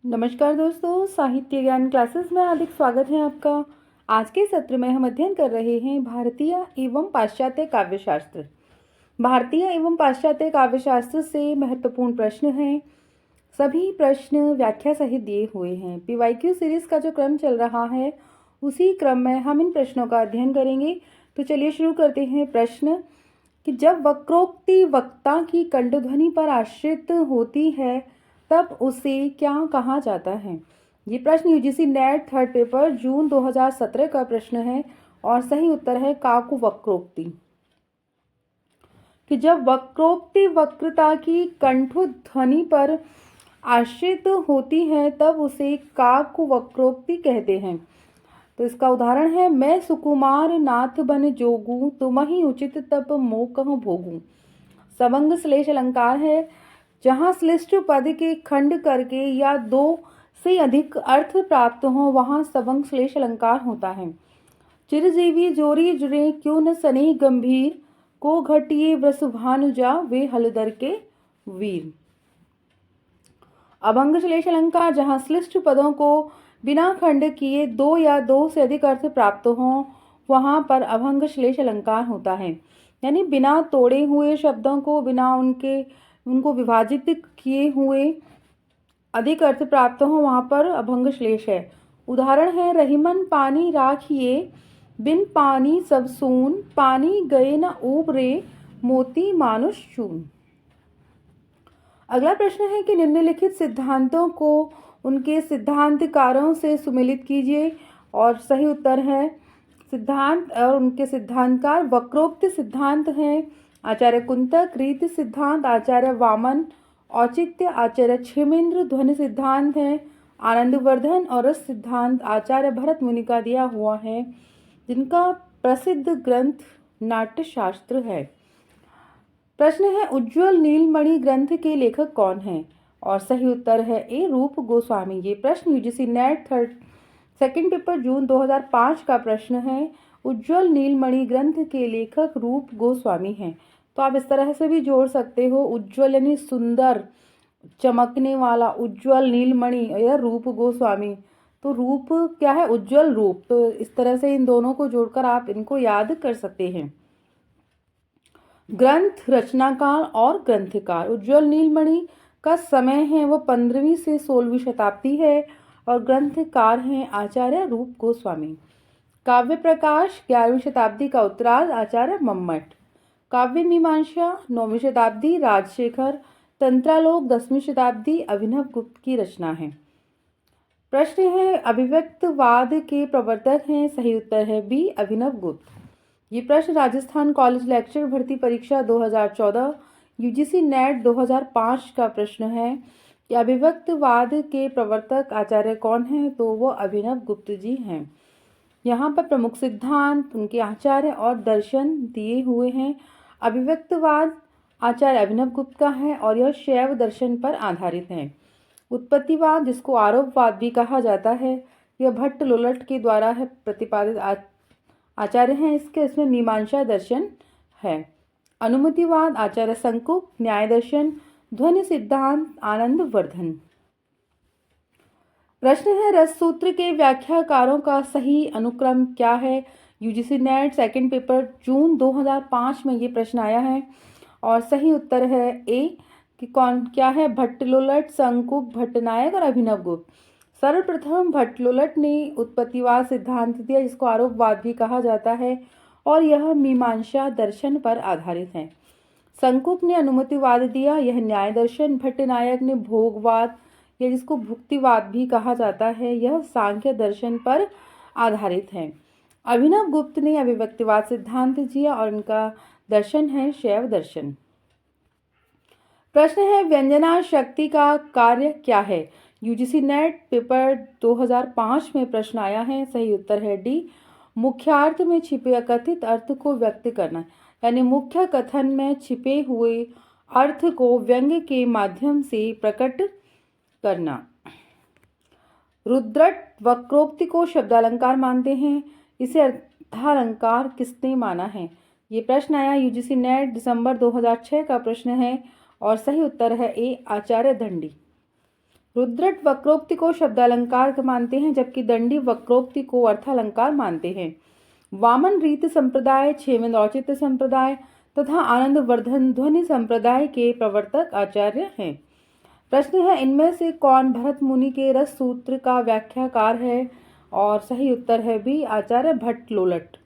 नमस्कार दोस्तों, साहित्य ज्ञान क्लासेस में हार्दिक स्वागत है आपका। आज के सत्र में हम अध्ययन कर रहे हैं भारतीय एवं पाश्चात्य काव्यशास्त्र। भारतीय एवं पाश्चात्य काव्यशास्त्र से महत्वपूर्ण प्रश्न हैं। सभी प्रश्न व्याख्या सहित दिए हुए हैं। पीवाईक्यू सीरीज का जो क्रम चल रहा है उसी क्रम में हम इन प्रश्नों का अध्ययन करेंगे। तो चलिए शुरू करते हैं। प्रश्न कि जब वक्रोक्ति वक्ता की कंठध्वनि पर आश्रित होती है तब उसे क्या कहा जाता है। ये प्रश्न यूजीसी नेट थर्ड पेपर जून 2017 का प्रश्न है और सही उत्तर है काकु वक्रोक्ति। कि जब वक्रोक्ति वक्रता की कंठध्वनि पर आश्रित होती है तब उसे काकु वक्रोक्ति कहते हैं। तो इसका उदाहरण है, मैं सुकुमार नाथ बन जोगू तुमहि उचित तप मोकह भोगू। सवंग श्लेष अलंकार है, जहाँ श्लिष्ट पद के खंड करके या दो से अधिक अर्थ प्राप्त हो वहाँ सवंग श्लेष अलंकार होता है। चिरजीवी जोरी जुरे क्यों न सनेह गंभीर, को घटिए वृषभानुजा वे हलदर के वीर। अभंग श्लेष अलंकार, जहाँ श्लिष्ट पदों को बिना खंड किए दो या दो से अधिक अर्थ प्राप्त हो वहाँ पर अभंग श्लेष अलंकार होता है। यानी बिना तोड़े हुए शब्दों को, बिना उनको विभाजित किए हुए अधिक अर्थ प्राप्त हो वहाँ पर अभंग श्लेष है। उदाहरण है, रहीमन पानी राखिए बिन पानी सब सून, पानी गए न ऊबरे मोती मानुष चून। अगला प्रश्न है कि निम्नलिखित सिद्धांतों को उनके सिद्धांतकारों से सुमेलित कीजिए और सही उत्तर है सिद्धांत और उनके सिद्धांतकार वक्रोक्ति सिद्धांत हैं आचार्य कुंतक, रीति सिद्धांत आचार्य वामन, औचित्य आचार्य क्षेमेंद्र, ध्वनि सिद्धांत है आनंदवर्धन और रस सिद्धांत आचार्य भरत मुनि का दिया हुआ है, जिनका प्रसिद्ध ग्रंथ नाट्यशास्त्र है। प्रश्न है, उज्ज्वल नीलमणि ग्रंथ के लेखक कौन हैं और सही उत्तर है ए रूप गोस्वामी। ये प्रश्न यूजीसी नेट सेकंड पेपर जून 2005 का प्रश्न है। उज्ज्वल नीलमणि ग्रंथ के लेखक रूप गोस्वामी हैं। तो आप इस तरह से भी जोड़ सकते हो, उज्ज्वल यानी सुंदर, चमकने वाला, उज्ज्वल नीलमणि या रूप गोस्वामी। तो रूप क्या है? उज्ज्वल रूप। तो इस तरह से इन दोनों को जोड़कर आप इनको याद कर सकते हैं। ग्रंथ रचनाकार और ग्रंथकार, उज्ज्वल नीलमणि का समय है वो 15वीं से 16वीं शताब्दी है और ग्रंथकार हैं आचार्य रूप गोस्वामी। काव्य प्रकाश 11वीं शताब्दी का उत्तरार्ध आचार्य मम्मट। काव्य मीमांसा 9वीं शताब्दी राजशेखर। तंत्रालोक 10वीं शताब्दी अभिनव गुप्त की रचना है। प्रश्न है, अभिव्यक्तवाद के प्रवर्तक हैं, सही उत्तर है बी अभिनव गुप्त। ये प्रश्न राजस्थान कॉलेज लेक्चर भर्ती परीक्षा 2014 यूजीसी नेट 2005 का प्रश्न है कि अभिव्यक्तवाद के प्रवर्तक आचार्य कौन हैं, तो वो अभिनव गुप्त जी हैं। यहाँ पर प्रमुख सिद्धांत, उनके आचार्य और दर्शन दिए हुए हैं। अभिव्यक्तवाद आचार्य अभिनव गुप्त का है और यह शैव दर्शन पर आधारित है। उत्पत्तिवाद, जिसको आरोपवाद भी कहा जाता है, यह भट्ट लोलट के द्वारा है प्रतिपादित आचार्य हैं। इसमें मीमांसा दर्शन है। अनुमतिवाद आचार्य संकुक, न्याय दर्शन, ध्वनि सिद्धांत आनंदवर्धन। प्रश्न है, रस सूत्र के व्याख्याकारों का सही अनुक्रम क्या है। यूजीसी नेट सेकंड पेपर जून 2005 में ये प्रश्न आया है और सही उत्तर है ए कि कौन क्या है, भट्टलोलट, संकुक, भट्टनायक और अभिनव गुप्त। सर्वप्रथम भट्टलोलट ने उत्पत्तिवाद सिद्धांत दिया, जिसको आरोपवाद भी कहा जाता है और यह मीमांसा दर्शन पर आधारित है। संकुक ने अनुमतिवाद दिया, यह न्याय दर्शन। भट्टनायक ने भोगवाद या जिसको भुक्तिवाद भी कहा जाता है, यह सांख्य दर्शन पर आधारित है। अभिनव गुप्त ने अभिव्यक्तिवाद सिद्धांत दिया और इनका दर्शन है शैव दर्शन। प्रश्न है, व्यंजना शक्ति का कार्य क्या है। यूजीसी नेट पेपर 2005 में प्रश्न आया है। सही उत्तर है डी मुख्यार्थ में छिपे अकथित अर्थ को व्यक्त करना, यानी मुख्य कथन में छिपे हुए अर्थ को व्यंग्य के माध्यम से प्रकट करना। रुद्रट वक्रोक्ति को शब्दालंकार मानते हैं, इसे अर्थालंकार किसने माना है। ये प्रश्न आया यूजीसी नेट दिसंबर 2006 का प्रश्न है और सही उत्तर है ए आचार्य दंडी। रुद्रट वक्रोक्ति को शब्दालंकार मानते हैं, जबकि दंडी वक्रोक्ति को अर्थालंकार मानते हैं। वामन रीति संप्रदाय, छेवेंद्र औचित्य संप्रदाय तथा आनंद वर्धन ध्वनि संप्रदाय के प्रवर्तक आचार्य हैं। प्रश्न है, इनमें से कौन भरत मुनि के रस सूत्र का व्याख्याकार है? और सही उत्तर है बी, आचार्य भट्ट लोलट।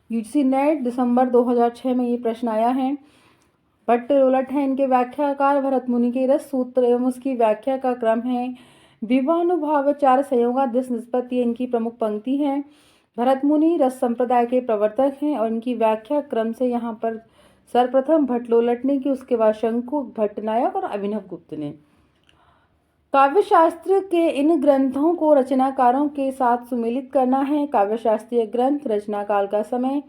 यूजीसी नेट दिसंबर 2006 में ये प्रश्न आया है। भट्ट लोलट है इनके व्याख्याकार। भरत मुनि के रस सूत्र एवं उसकी व्याख्या का क्रम है विवानुभावाचार संयोगादिश निष्पत्ति, इनकी प्रमुख पंक्ति है। भरत मुनि रस संप्रदाय के प्रवर्तक हैं और इनकी व्याख्या क्रम से यहाँ पर सर्वप्रथम भट्ट लोलट ने की, उसके बाद शंकुक, भट्टनायक और अभिनव गुप्त ने। काव्य शास्त्र के इन ग्रंथों को रचनाकारों के साथ सुमेलित करना है। काव्य शास्त्रीय ग्रंथ, रचना काल का समय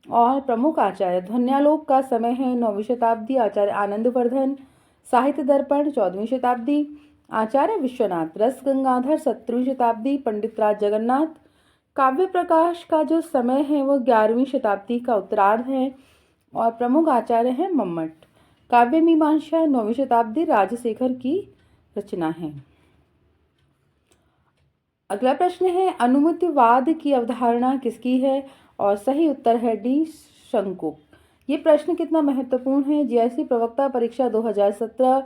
और प्रमुख आचार्य। ध्वन्यालोक का समय है 9वीं शताब्दी, आचार्य आनंदवर्धन। साहित्य दर्पण 14वीं शताब्दी, आचार्य विश्वनाथ। रस गंगाधर 17वीं शताब्दी, पंडित राज जगन्नाथ। काव्य प्रकाश का जो समय है वो 11वीं शताब्दी का उत्तरार्ध है और प्रमुख आचार्य हैं मम्मट। काव्य मीमांसा 9वीं शताब्दी, राजशेखर की रचना है। अगला प्रश्न है, अनुमितिवाद की अवधारणा किसकी है? और सही उत्तर है डी, शंकुक। ये प्रश्न कितना महत्वपूर्ण है? जीआईसी प्रवक्ता परीक्षा 2017,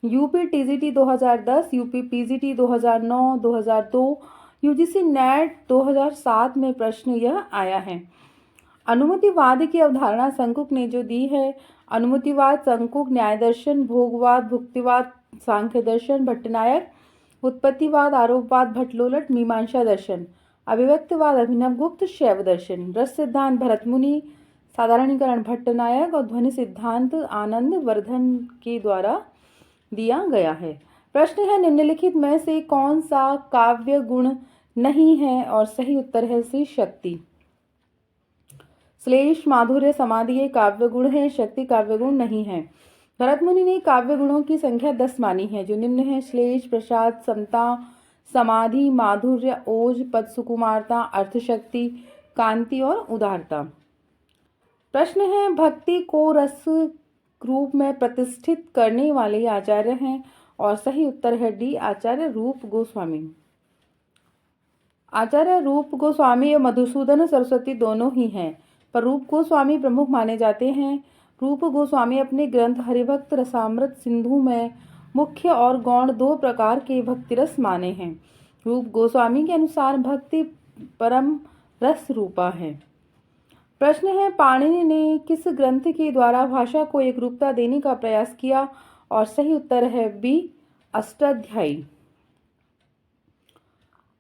UP TGT 2010, UP PGT 2009, 2002, UGC net 2007 में प्रश्न यह आया है। अनुमितिवाद की अवधारणा शंकुक ने जो दी है, अनुमितिवाद शंकुक, न्याय दर्शन, भोगवाद, भुक्तिवाद सांख्य दर्शन भट्टनायक, उत्पत्तिवाद आरोपवाद भट्ट लोलट, मीमांसा दर्शन, अभिव्यक्तिवाद अभिनव गुप्त, शैव दर्शन, रस सिद्धांत भरत मुनि, साधारणीकरण भट्टनायक और ध्वनि सिद्धांत आनंद वर्धन के द्वारा दिया गया है। प्रश्न है, निम्नलिखित में से कौन सा काव्य गुण नहीं है? और सही उत्तर है सी, शक्ति। श्लेष, माधुर्य, समाधि ये काव्य गुण है, शक्ति काव्य गुण नहीं है। भरत मुनि ने काव्य गुणों की संख्या 10 मानी है, जो निम्न है: श्लेष, प्रसाद, समता, समाधि, माधुर्य, ओज, पद सुकुमारता, अर्थशक्ति, कांति और उदारता। प्रश्न है, भक्ति को रस रूप में प्रतिष्ठित करने वाले आचार्य हैं? और सही उत्तर है डी, आचार्य रूप गोस्वामी। आचार्य रूप गोस्वामी और मधुसूदन सरस्वती दोनों ही हैं, पर रूप गोस्वामी प्रमुख माने जाते हैं। रूप गोस्वामी अपने ग्रंथ हरिभक्त रसामृत सिंधु में मुख्य और गौण 2 प्रकार के भक्ति रस माने हैं। रूप गोस्वामी के अनुसार भक्ति परम रस रूपा है। प्रश्न है, पाणिनि ने किस ग्रंथ के द्वारा भाषा को एक रूपता देने का प्रयास किया? और सही उत्तर है बी, अष्टाध्यायी।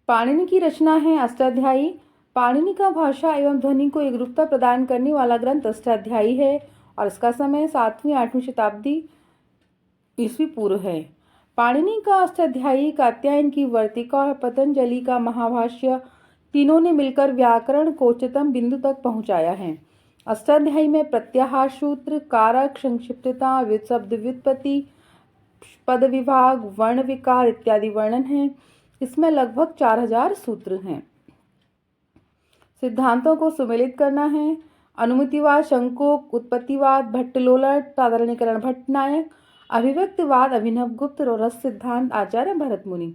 पाणिनि की रचना है अष्टाध्यायी। पाणिनि का भाषा एवं ध्वनि को एक रूपता प्रदान करने वाला ग्रंथ अष्टाध्यायी है और इसका समय 7वीं-8वीं शताब्दी ईस्वी पूर्व है। पाणिनि का अष्टाध्यायी, कात्यायन की वर्तिका और पतंजलि का महाभाष्य तीनों ने मिलकर व्याकरण को उच्चतम बिंदु तक पहुंचाया है। अष्टाध्यायी में प्रत्याहार सूत्र, कारक, संक्षिप्तता, शब्द व्युत्पत्ति, पद विभाग, वर्ण विकार इत्यादि वर्णन हैं। इसमें लगभग 4000 सूत्र हैं। सिद्धांतों को सुमेलित करना है। अनुमितिवाद शंकुक, उत्पत्तिवाद भट्ट लोलट, साधारणीकरण भट्टनायक, अभिव्यक्तिवाद अभिनव गुप्त और रस सिद्धांत आचार्य भरत मुनि।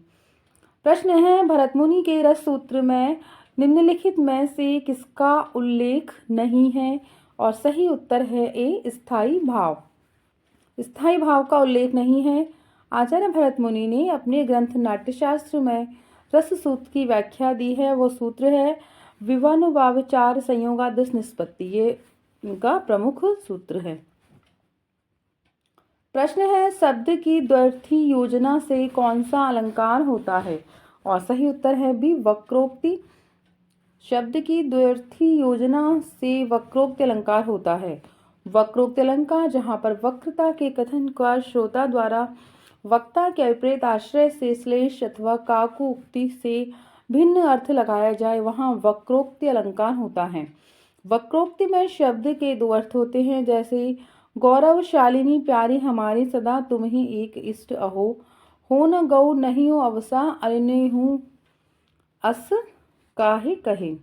प्रश्न है, भरत मुनि के रस सूत्र में निम्नलिखित में से किसका उल्लेख नहीं है? और सही उत्तर है ए, स्थायी भाव। स्थायी भाव का उल्लेख नहीं है। आचार्य भरत मुनि ने अपने ग्रंथ नाट्यशास्त्र में रस सूत्र की व्याख्या दी है। वो सूत्र है विवानुभावाचार संयोगादिश निष्पत्ति, ये इनका प्रमुख सूत्र है। प्रश्न है, शब्द की द्व्यर्थी योजना से कौन सा अलंकार होता है? और सही उत्तर है बी, वक्रोक्ति। शब्द की द्व्यर्थी योजना से वक्रोक्ति अलंकार होता है। वक्रोक्ति अलंकार जहाँ पर वक्रता के कथन का श्रोता द्वारा वक्ता के विपरीत आश्रय से श्लेष अथवा काकु उक्ति से भिन्न अर्थ लगाया जाए, वहाँ वक्रोक्ति अलंकार होता है। वक्रोक्ति में शब्द के 2 अर्थ होते हैं, जैसे गौरवशालिनी प्यारी हमारी सदा तुम ही एक इष्ट अहो, हो न गौ नहीं हो अवसा अलिने हूँ अस काहे कहे।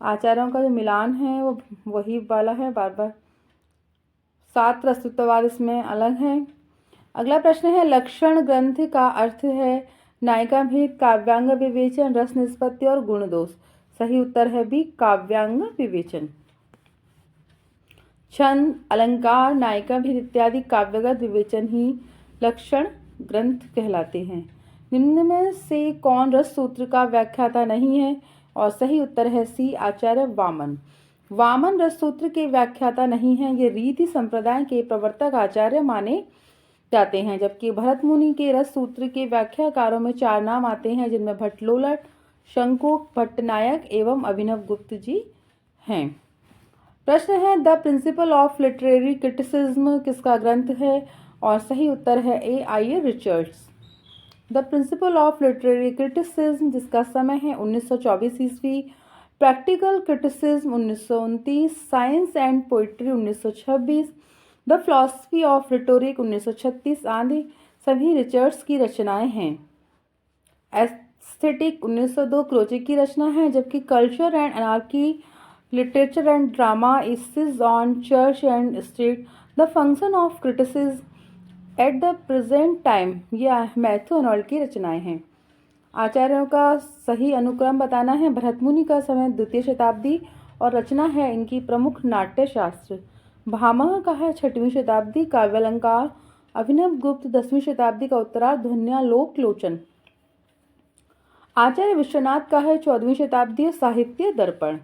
आचार्यों का जो मिलान है वो वही वाला है, बार बार 7 प्रस्तुतवाद इसमें अलग है। अगला प्रश्न है लक्षण ग्रंथ का अर्थ है नायिका भेद, काव्यांग विवेचन, रस निष्पत्ति और गुण दोष। सही उत्तर है बी काव्यांग विवेचन। छंद, अलंकार, नायिका भेद इत्यादि काव्यगत विवेचन ही लक्षण ग्रंथ कहलाते हैं। निम्न में से कौन रस सूत्र का व्याख्याता नहीं है? और सही उत्तर है सी आचार्य वामन। वामन रस सूत्र के व्याख्याता नहीं है। ये रीति संप्रदाय के प्रवर्तक आचार्य माने जाते हैं। जबकि भरत मुनि के रस सूत्र के व्याख्याकारों में 4 नाम आते हैं, जिनमें भट्टलोलट, शंकुक, भट्टनायक एवं अभिनव गुप्त जी हैं। प्रश्न है the principle of literary criticism किसका ग्रंथ है? और सही उत्तर है A I Richards. The principle of literary criticism, जिसका समय है 1924 ईस्वी, practical criticism 1929, science and poetry 1926, the philosophy of rhetoric 1936 आदि सभी रिचर्ड्स की रचनाएं हैं। एस्थेटिक 1902 क्रोचे की रचना है। जबकि culture and anarchy, literature and drama, essays on church and state, the function of criticism at the present time, ये मैथ्यू अर्नोल्ड की रचनाएं हैं। आचार्यों का सही अनुक्रम बताना है। भरत मुनि का समय 2वीं शताब्दी और रचना है इनकी प्रमुख नाट्य शास्त्र। भामह का है 6वीं शताब्दी, काव्यालंकार अभिनव गुप्त 10वीं शताब्दी का उत्तरार्ध, ध्वन्यालोक लोचन आचार्य विश्वनाथ का है 14वीं शताब्दी, साहित्य दर्पण।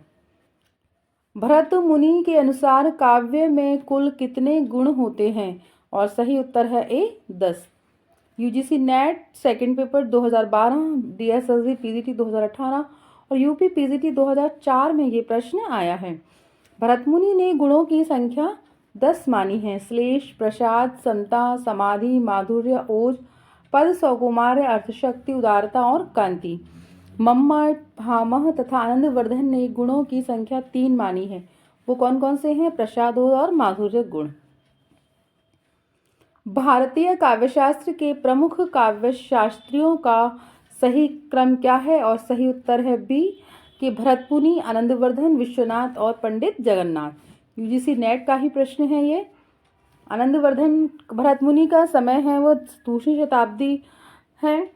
भरत मुनि के अनुसार काव्य में कुल कितने गुण होते हैं? और सही उत्तर है ए 10। UGC net second paper 2012, DSSB PGT 2018 और यूपी पीजीटी 2004 में ये प्रश्न आया है। भरत मुनि ने गुणों की संख्या 10 मानी है। श्लेष, प्रसाद, समता, समाधि, माधुर्य, ओज, पद, सौकुमार्य, अर्थशक्ति, उदारता और कांति। मम्मट, भामह तथा आनंदवर्धन ने गुणों की संख्या 3 मानी है। वो कौन कौन से हैं? प्रसाद, ओज और माधुर्य गुण। भारतीय काव्यशास्त्र के प्रमुख काव्यशास्त्रियों का सही क्रम क्या है? और सही उत्तर है बी कि भरत मुनि, आनंदवर्धन, विश्वनाथ और पंडित जगन्नाथ। यूजीसी नेट का ही प्रश्न है ये। आनंदवर्धन भरत मुनि का समय है वो 2वीं शताब्दी है,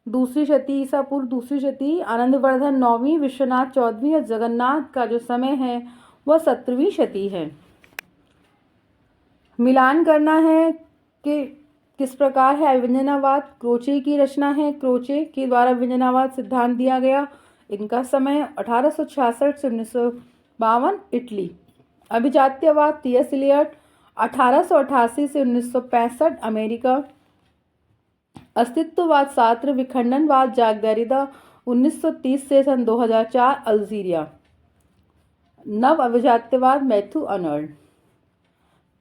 2वीं शती ईसा पूर्व 2वीं शती। आनंदवर्धन 9वीं, विश्वनाथ 14वीं और जगन्नाथ का जो समय है वह 17वीं शती है। मिलान करना है कि किस प्रकार है अभिव्यंजनावाद। क्रोचे की रचना है। क्रोचे के द्वारा व्यंजनावाद सिद्धांत दिया गया। इनका समय 1866 से 1952 इटली। अभिजात्यवाद टी.एस. इलियट 1888 से 1965 अमेरिका। अस्तित्ववाद सार्त्र, विखंडनवाद जैक देरिडा 1930 से सन 2004 अल्जीरिया। नव अभिजात्यवाद मैथ्यू अर्नोल्ड।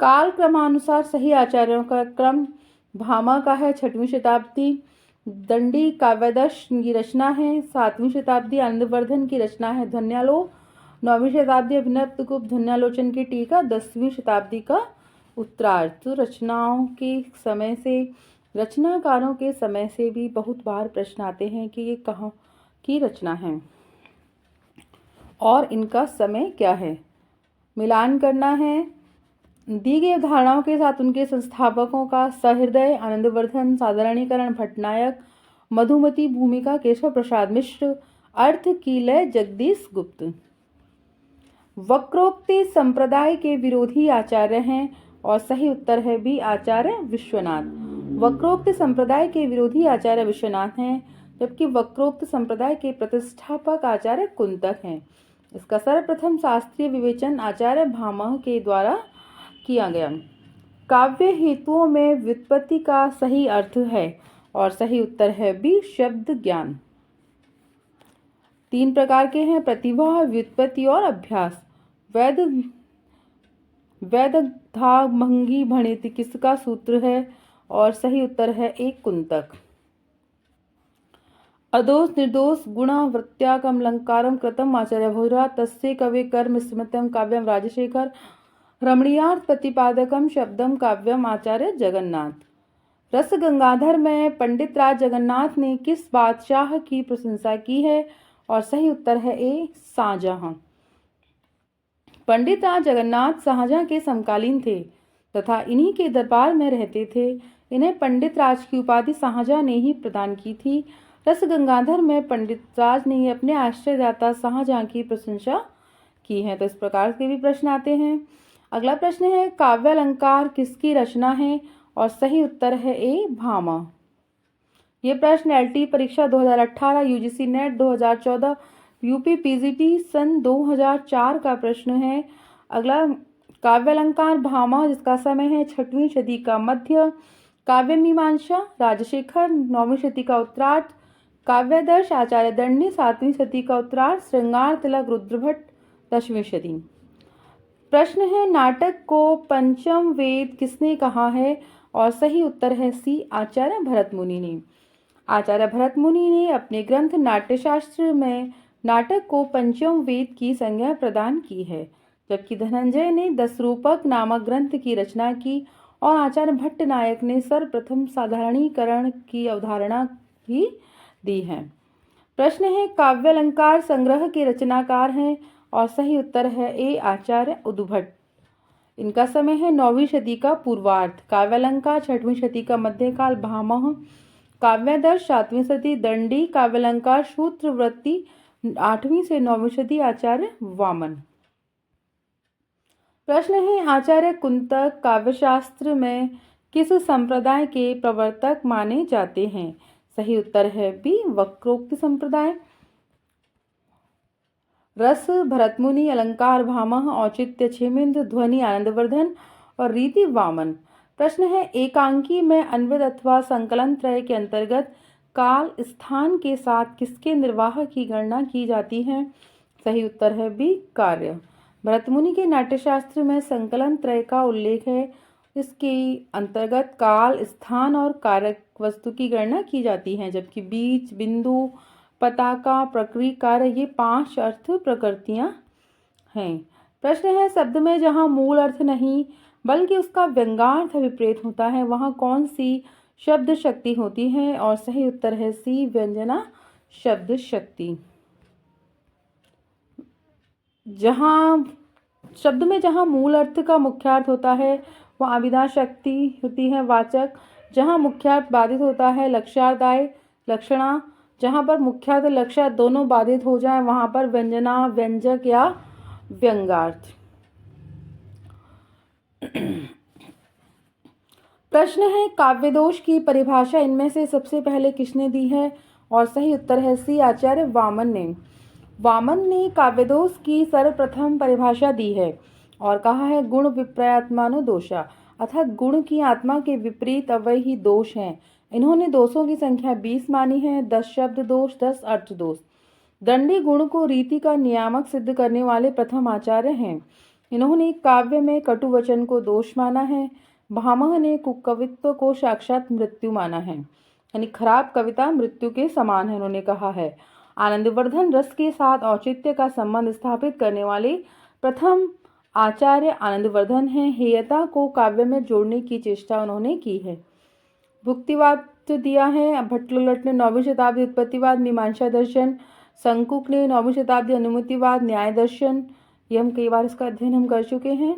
काल क्रमानुसार सही आचार्यों का क्रम भामा का है 6वीं शताब्दी, दंडी काव्यदश की रचना है 7वीं शताब्दी, आनंदवर्धन की रचना है ध्वन्यालोक 9वीं शताब्दी, अभिनव गुप्त ध्वन्यालोचन की टीका 10वीं शताब्दी का उत्तरार्ध। तो रचनाओं के समय से, रचनाकारों के समय से भी बहुत बार प्रश्न आते हैं कि ये कहाँ की रचना है और इनका समय क्या है। मिलान करना है। दी गई अवधारणाओं के साथ उनके संस्थापकों का सहृदय आनंदवर्धन, साधारणीकरण भट्टनायक, मधुमती भूमिका केशव प्रसाद मिश्र, अर्थ की लय जगदीश गुप्त। वक्रोक्ति संप्रदाय के विरोधी आचार्य हैं और सही उत्तर है बी आचार्य विश्वनाथ। वक्रोक्त संप्रदाय के विरोधी आचार्य विश्वनाथ हैं, जबकि वक्रोक्त संप्रदाय के प्रतिष्ठापक आचार्य कुंतक हैं। इसका सर्वप्रथम शास्त्रीय विवेचन आचार्य भामह के द्वारा किया गया। काव्य हेतुओं में व्युत्पत्ति का सही अर्थ है और सही उत्तर है बी शब्द ज्ञान। 3 प्रकार के हैं, प्रतिभा, व्युत्पत्ति और अभ्यास। वैदग्धाभंगी भणिति किसका सूत्र है? और सही उत्तर है एक कुंतक। अदोष निर्दोष गुणा वृत्त्याकम अलंकारम कृतम आचार्य भोजराज तस्य कवे कर्म स्मृतम काव्यम राजशेखर रमणीयार्थ प्रतिपादकम शब्दम काव्यम आचार्य जगन्नाथ। रस गंगाधर में पंडित राज जगन्नाथ ने किस बादशाह की प्रशंसा की है? और सही उत्तर है ए शाहजहां। पंडित राज जगन्नाथ शाहजहां के समकालीन थे तथा इन्हीं के दरबार में रहते थे। इन्हें पंडित राज की उपाधि शाहजहां ने ही प्रदान की थी। रस गंगाधर में पंडित राज ने अपने आश्रयदाता शाहजहां की प्रशंसा की है। तो इस प्रकार के भी प्रश्न आते हैं। अगला प्रश्न है, काव्य अलंकार किसकी रचना है? और सही उत्तर है ए, भामा। ये प्रश्न एलटी परीक्षा 2018, यूजीसी नेट 2014, यूपी पीजीटी सन 2004 का प्रश्न है। अगला, काव्य अलंकार भामा जिसका समय है 6वीं सदी का मध्य, काव्य मीमांसा राजशेखर 9वीं सदी का उत्तरार्ध, काव्यादर्श आचार्य दंडी 7वीं सदी का उत्तरार्ध, श्रृंगार तिलक रुद्रभट्ट 10वीं सदी। प्रश्न है, नाटक को पंचम वेद किसने कहा है? और सही उत्तर है सी, आचार्य भरत मुनि ने। आचार्य भरत मुनि ने अपने ग्रंथ नाट्यशास्त्र में नाटक को पंचम वेद की संज्ञा प्रदान की है, जबकि धनंजय ने दशरूपक नामक ग्रंथ की रचना की और आचार्य भट्ट नायक ने सर्वप्रथम साधारणीकरण की अवधारणा भी दी है। प्रश्न है, काव्य अलंकार संग्रह के रचनाकार हैं? और सही उत्तर है ए, आचार्य उद्भट। इनका समय है 9वीं सदी का पूर्वार्ध, काव्यालंकार 6वीं सदी का मध्यकाल भामह, काव्यादर्श 7वीं सदी, दंडी काव्यालंकार सूत्रवृत्ति 8वीं से 9वीं सदी, आचार्य वामन। प्रश्न है, आचार्य कुंतक काव्यशास्त्र में किस संप्रदाय के प्रवर्तक माने जाते हैं? सही उत्तर है बी, वक्रोक्ति संप्रदाय। रस भरतमुनि, अलंकार भामह, औचित्य क्षेमेंद्र, ध्वनि आनंदवर्धन और रीति वामन। प्रश्न है, एकांकी में अन्वय अथवा संकलन त्रय के अंतर्गत काल स्थान के साथ किसके निर्वाह की गणना की जाती है? सही उत्तर है बी, कार्य। भरतमुनि के नाट्यशास्त्र में संकलन त्रय का उल्लेख है। इसके अंतर्गत काल, स्थान और कारक वस्तु की गणना की जाती है, जबकि बीज, बिंदु, पताका, प्रक्रिया, कार्य ये 5 अर्थ प्रकृतियां हैं। प्रश्न है, शब्द में जहां मूल अर्थ नहीं बल्कि उसका व्यंग्यार्थ विपरीत होता है, वहां कौन सी शब्द शक्ति होती है? और सही उत्तर है सी, व्यंजना शब्द शक्ति। जहां शब्द में जहां मूल अर्थ का मुख्यार्थ होता है वह अभिधा शक्ति होती है, वाचक। जहां मुख्यार्थ बाधित होता है लक्ष्यार्थ लक्षणा। जहां पर मुख्यार्थ लक्ष्यार्थ दोनों बाधित हो जाए वहां पर व्यंजना, व्यंजक या व्यंग्यार्थ। प्रश्न है, काव्यदोष की परिभाषा इनमें से सबसे पहले किसने दी है? और सही उत्तर है सी, आचार्य वामन ने। वामन ने काव्यदोष की सर्वप्रथम परिभाषा दी है और कहा है, गुण विपर्यात्मानो दोषा, अर्थात गुण की आत्मा के विपरीत अवयव ही दोष हैं। इन्होंने दोषों की संख्या 20 मानी है, 10 शब्द दोष, 10 अर्थ दोष। दंडी गुण को रीति का नियामक सिद्ध करने वाले प्रथम आचार्य हैं। इन्होंने काव्य में कटु वचन को दोष माना है। भामह ने कुकवित्व को साक्षात मृत्यु माना है, यानी खराब कविता मृत्यु के समान है, उन्होंने कहा है। आनंदवर्धन रस के साथ औचित्य का संबंध स्थापित करने वाले प्रथम आचार्य आनंदवर्धन हैं। हेयता को काव्य में जोड़ने की चेष्टा उन्होंने की है। भुक्तिवाद दिया है भट्टलोलट ने 9वीं शताब्दी, उत्पत्तिवाद मीमांसा दर्शन, संकुक ने 9वीं शताब्दी, अनुमतिवाद न्याय दर्शन। ये हम कई बार इसका अध्ययन हम कर चुके हैं।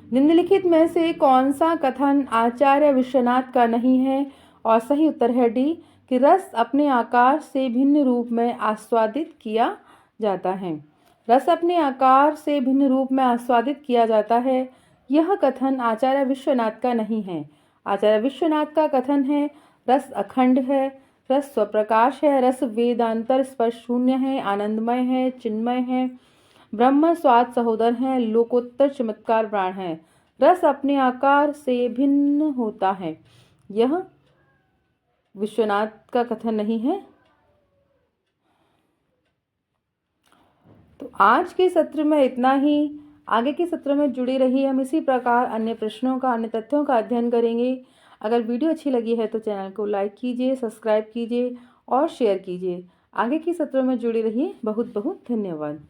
निम्नलिखित में से कौन सा कथन आचार्य विश्वनाथ का नहीं है? और सही उत्तर है डी, कि रस अपने आकार से भिन्न रूप में आस्वादित किया जाता है। रस अपने आकार से भिन्न रूप में आस्वादित किया जाता है, यह कथन आचार्य विश्वनाथ का नहीं है। आचार्य विश्वनाथ का कथन है, रस अखंड है, रस स्वप्रकाश है, रस वेदांतर स्पर्श शून्य है, आनंदमय है, चिन्मय है, ब्रह्म स्वाद सहोदर है, लोकोत्तर चमत्कार प्राण है। रस अपने आकार से भिन्न होता है, यह विश्वनाथ का कथन नहीं है। तो आज के सत्र में इतना ही। आगे के सत्र में जुड़ी रही हम इसी प्रकार अन्य प्रश्नों का, अन्य तथ्यों का अध्ययन करेंगे। अगर वीडियो अच्छी लगी है तो चैनल को लाइक कीजिए, सब्सक्राइब कीजिए और शेयर कीजिए। आगे के सत्रों में जुड़ी रहिए। बहुत बहुत धन्यवाद।